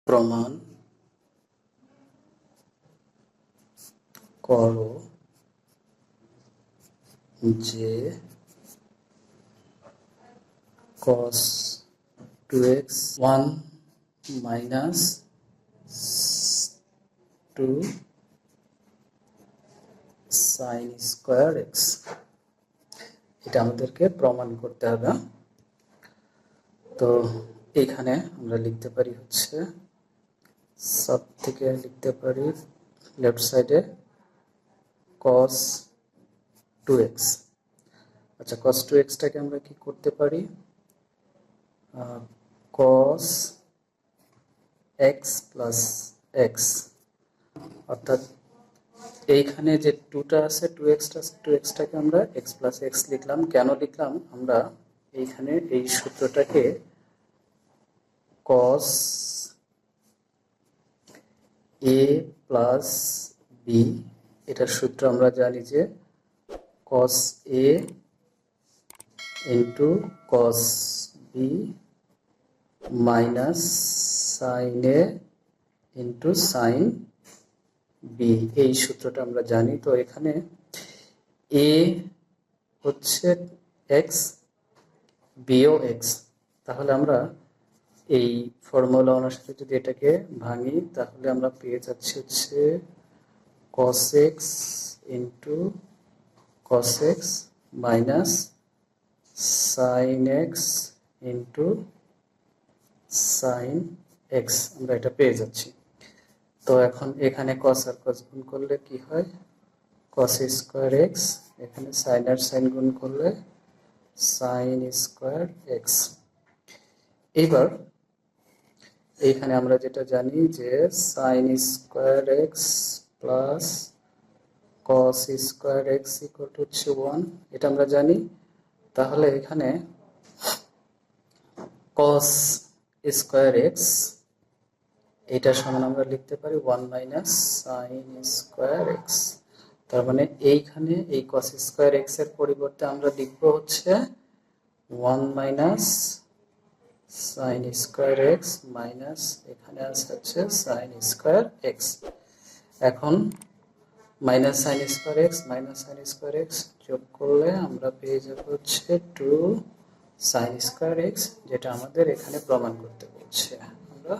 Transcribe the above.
প্রমাণ করো যে cos 2x 1 minus 2 sin square x। এটা আমাদেরকে প্রমাণ করতে হবে। তো এখানে আমরা লিখতে পারি হচ্ছে সব থেকে লিখতে পারি লেফট সাইডে cos 2x। আচ্ছা, cos 2x টাকে আমরা কি করতে পারি, cos x plus x, অর্থাৎ এইখানে যে 2টা আছে 2x টাকে আমরা x plus x লিখলাম। কেন লিখলাম, আমরা এইখানে এই সূত্রটাকে cos a plus b, এটার সূত্র আমরা জানি যে cos a into cos b minus sin a into sin b, এই সূত্রটা আমরা জানি। তো এখানে a হচ্ছে x, b ও x, তাহলে আমরা এই ফর্মুলা অনুসারে যদি এটাকে ভাঙি তাহলে আমরা পেয়ে যাচ্ছি হচ্ছে cos x into cos x minus sin x into sin x, আমরা এটা পেয়ে যাচ্ছি। তো এখন এখানে cos আর cos গুণ করলে কি হয়, cos স্কয়ার x, এখানে sin আর sin গুণ করলে sin স্কয়ার x। এবার এইখানে আমরা যেটা জানি যে sin square x plus cos square x equal to হচ্ছে 1, এটা আমরা জানি। তাহলে এখানে cos স্কয়ার x এটা সমান আমরা লিখতে পারি 1 মাইনাস sin স্কয়ার x। তার মানে এইখানে এই cos স্কয়ার x এর পরিবর্তে আমরা লিখব হচ্ছে 1 minus sin square x minus এখানে আছে হচ্ছে sin স্কয়ার x। এখন minus sin square x minus sin square x যোগ করলে আমরা পেয়ে যাব হচ্ছে 2 sin স্কয়ার x, যেটা আমাদের এখানে প্রমাণ করতে বলছে। আমরা